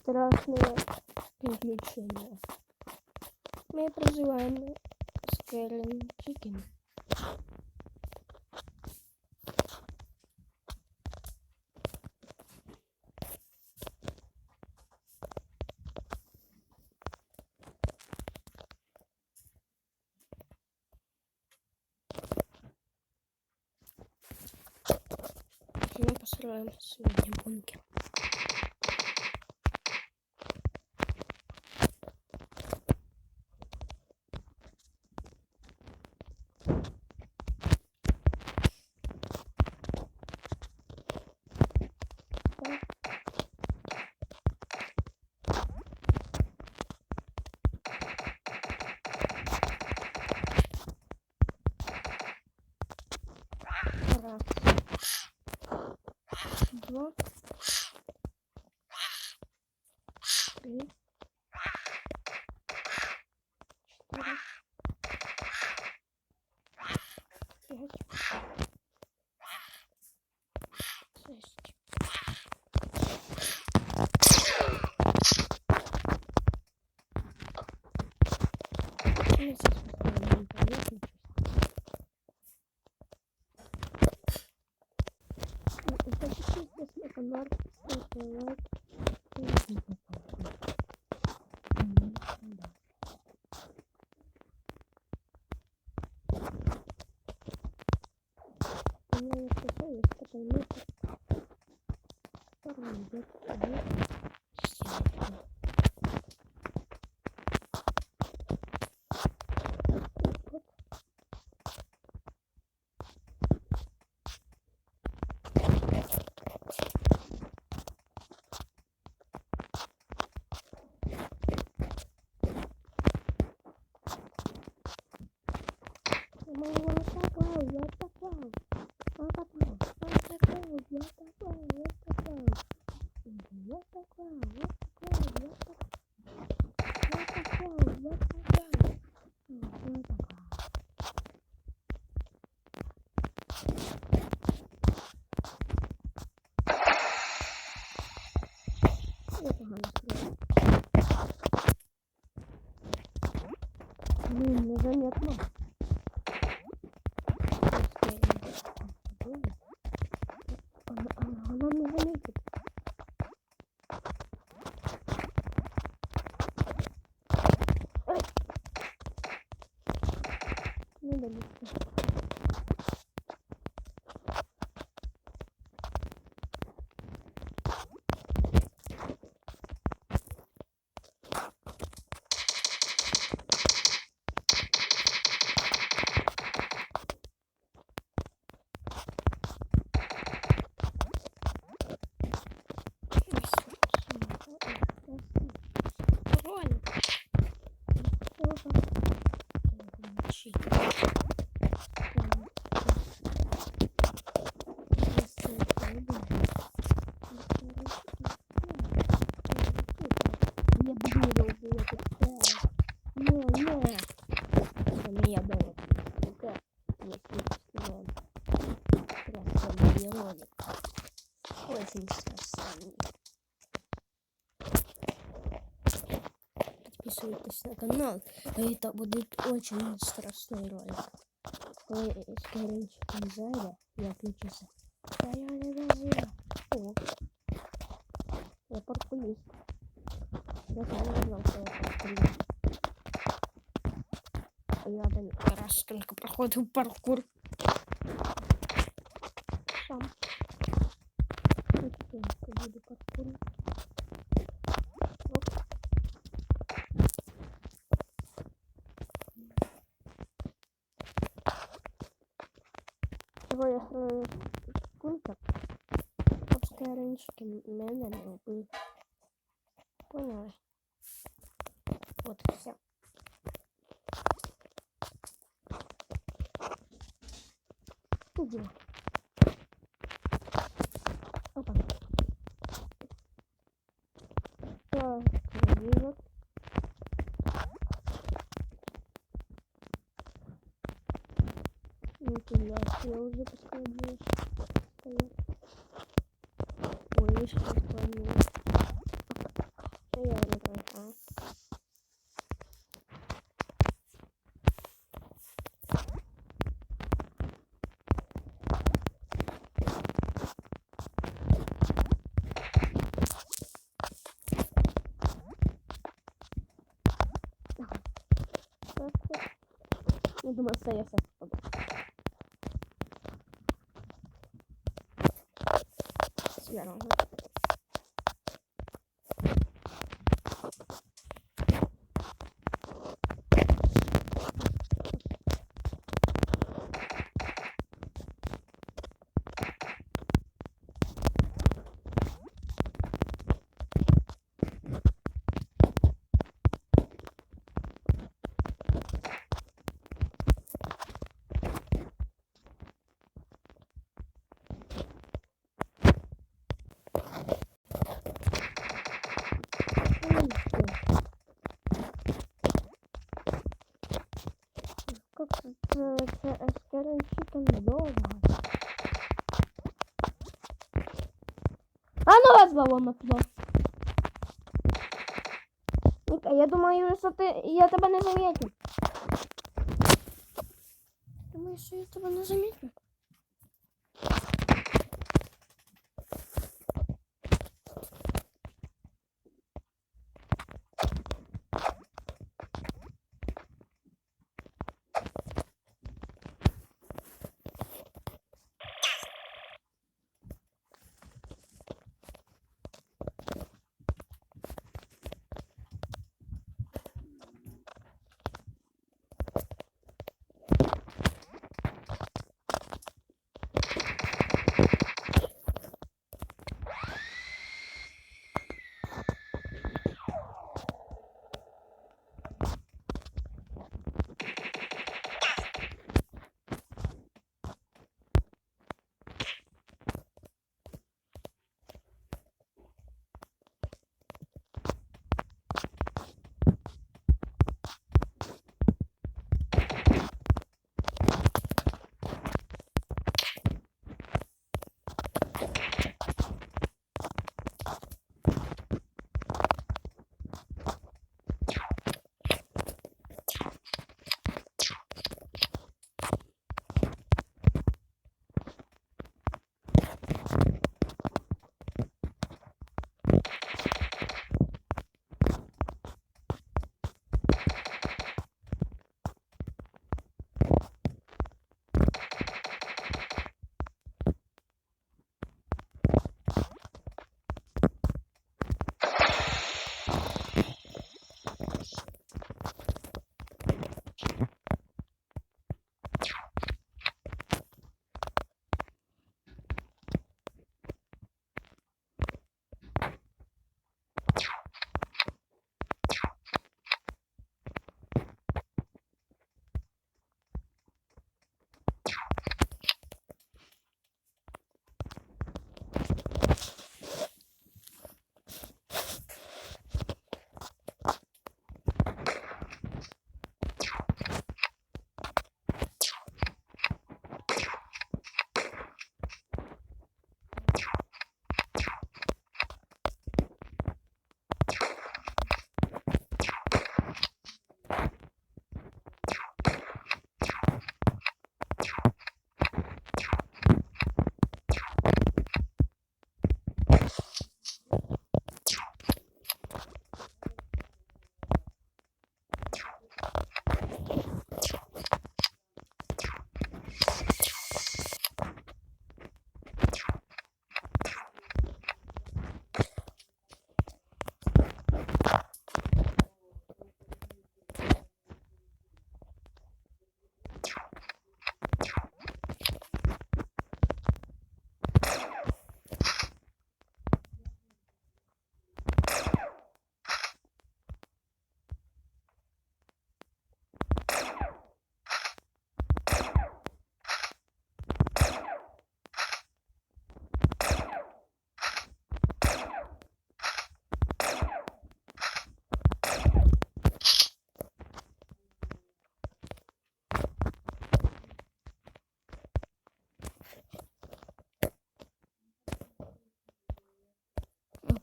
страшные приключения. Мы проживаем скоренчики. Мы построим сегодня бункер. Раз, два, три, 4, 5, 6. И сейчас поставим полезный. Подпишитесь на канал, ставьте лайк и подписывайтесь. У меня есть такой, есть такой метод. Второй идет незаметно. Она не заметит. Ой. Не долетит. Очень страшный. Подписывайтесь на канал. Это будет очень страшный ролик. Ой, скоренько не зайда. Я отключился. Да я не дожил. О. Я паркурист. Я сам не знал, что я паркурист. Я один раз только проходил паркур. Сам. Буду паркурить. Оп. Чего я строю сколько? Просто раньше меня не убил. Поняла? Вот и все. Иди. Опа. Так, вижу. Вентиляция уже посходила. Ой, видишь, как планировать. Я думаю, все, я все попаду. Связано. Как це скоренчиком довго. А ну вас балом отвел. Ника, я думаю, что я тебя не заметил. Думаю, что я тебя не заметил.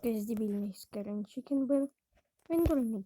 Якийсь дебільний скеренчикін був. Він дурний.